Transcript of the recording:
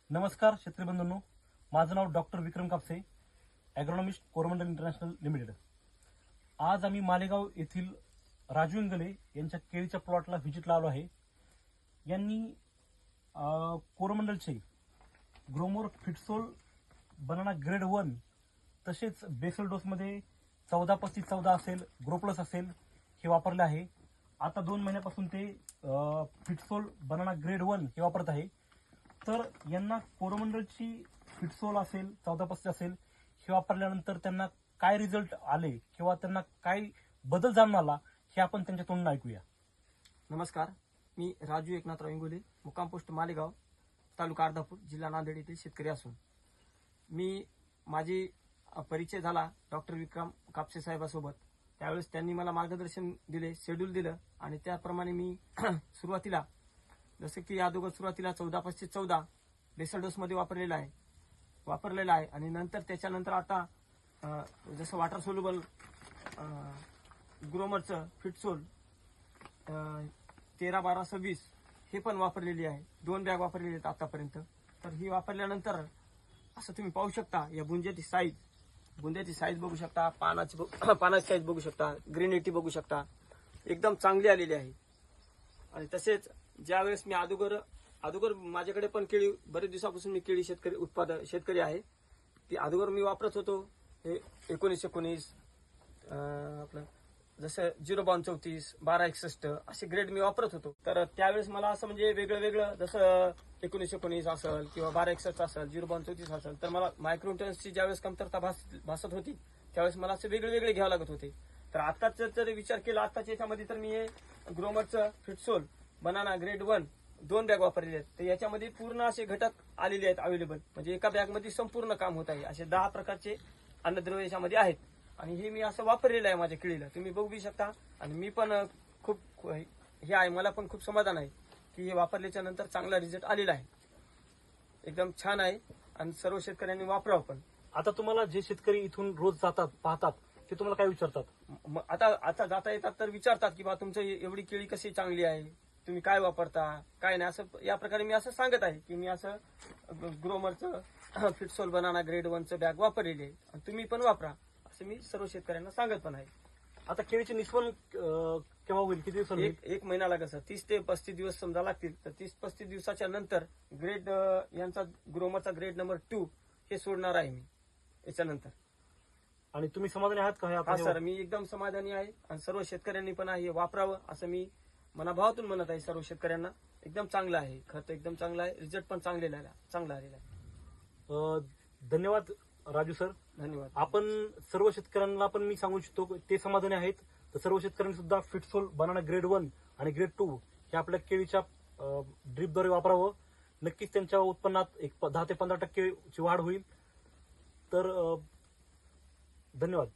नमस्कार शेतकरी बंधूंनो, माझं नाव डॉक्टर विक्रम कापसे, ॲग्रोनॉमिस्ट कोरोमंडल इंटरनॅशनल लिमिटेड. आज आम्ही मालेगाव येथील राजू इंगले यांच्या केळीच्या प्लॉटला व्हिजिटला आलो आहे. यांनी कोरोमंडलचे ग्रोमोर फिटसोल बनाना ग्रेड 1 तसेच बेसल डोसमध्ये 14-35-14 असेल, ग्रोप्लस असेल हे वापरले आहे. आता 2 महिन्यापासून ते फिटसोल बनाना ग्रेड 1 हे वापरत आहे. तर यांना कोरोमंडलची फिटसोल असेल, 14-35 असेल हे वापरल्यानंतर त्यांना काय रिझल्ट आले किंवा त्यांना काय बदल जाणून आला हे आपण त्यांच्या तोंडून ऐकूया. नमस्कार, मी राजू एकनाथराव इंगोले, मुक्काम पोस्ट मालेगाव, तालुका अर्धापूर, जिल्हा नांदेड येथील शेतकरी असून मी माझी परिचय झाला डॉक्टर विक्रम कापसे साहेबासोबत. त्यावेळेस त्यांनी मला मार्गदर्शन दिले, शेड्यूल दिलं आणि त्याप्रमाणे मी सुरुवातीला जसं की अगोदर सुरुवातीला 14-35-14 बेसल डोसमध्ये वापरलेला आहे आणि नंतर त्याच्यानंतर आता जसं वॉटर सोल्युबल ग्रोमरचं फिटसोल 13-12-26 हे पण वापरलेली आहे. 2 बॅग वापरलेली आहेत आतापर्यंत. तर ही वापरल्यानंतर असं तुम्ही पाहू शकता, या बुंद्याची साईज बघू शकता, पानाची साईज बघू शकता, ग्रीनिटी बघू शकता, एकदम चांगली आलेली आहे. आणि तसेच ज्यावेळेस मी अगोदर माझ्याकडे पण केळी बरेच दिवसापासून मी केळी शेतकरी आहे. ती अगोदर मी वापरत होतो हे 19-19 आपलं जसं 0-32, 12-61 असे ग्रेड मी वापरत होतो. तर त्यावेळेस मला असं म्हणजे वेगळं जसं 19-19 असेल किंवा 12-61 असेल, 0-32 असेल, तर मला मायक्रोन्युट्रिएंट्सची ज्यावेळेस कमतरता भासत होती त्यावेळेस मला असे वेगळे घ्यावे लागत होते. तर आताच जर विचार केला आताच्या याच्यामध्ये तर मी हे ग्रोमरचं फिटसोल बनाना ग्रेड 1 2 बॅग वापरलेले आहेत. तर याच्यामध्ये पूर्ण असे घटक आलेले आहेत अवेलेबल, म्हणजे एका बॅगमध्ये संपूर्ण काम होत आहे. असे 10 प्रकारचे अन्नद्रव्य याच्यामध्ये आहेत आणि हे मी असं वापरलेलं आहे माझ्या केळीला, तुम्ही बघू शकता. आणि मी पण खूप हे आहे, मला पण खूप समाधान आहे की हे वापरल्याच्या नंतर चांगला रिझल्ट आलेला आहे. एकदम छान आहे आणि सर्व शेतकऱ्यांनी वापरावं. पण आता तुम्हाला जे शेतकरी इथून रोज जातात पाहतात ते तुम्हाला काय विचारतात? आता जाता येतात तर विचारतात की बा तुमचं एवढी केळी कशी चांगली आहे, तुम्ही काय वापरता काय नाही, असं या प्रकारे मी असं सांगत आहे की मी असं ग्रोमरचं फिटसोल बनाना ग्रेड 1चं बॅग वापरलेली आहे आणि तुम्ही पण वापरा असं मी सर्व शेतकऱ्यांना सांगत पण आहे. आता केळीचे निष्फळ केव्हा होईल, किती दिवस होईल? एक महिना लागेल सर, 30 ते 35 दिवस समजा लागतील. तर 30-35 दिवसाच्या नंतर ग्रेड यांचा ग्रोमरचा ग्रेड नंबर 2 हे सोडणार आहे मी याच्यानंतर. आणि तुम्ही समाधानी आहात का? हा सर, मी एकदम समाधानी आहे आणि सर्व शेतकऱ्यांनी पण हे वापरावं असं मी मनाभावातून म्हणत आहे. सर्व शेतकऱ्यांना एकदम चांगलं आहे, खत एकदम चांगलं आहे, रिझल्ट पण चांगला आलेला आहे. धन्यवाद राजू सर, धन्यवाद. आपण सर्व शेतकऱ्यांना पण मी सांगू इच्छितो ते समाधानी आहेत. तर सर्व शेतकऱ्यांनी सुद्धा फिटसोल बनाना ग्रेड 1 आणि ग्रेड 2 हे आपल्या केळीच्या ड्रीपद्वारे वापरावं. नक्कीच त्यांच्या उत्पन्नात 10 ते 15% ची वाढ होईल. तर धन्यवाद.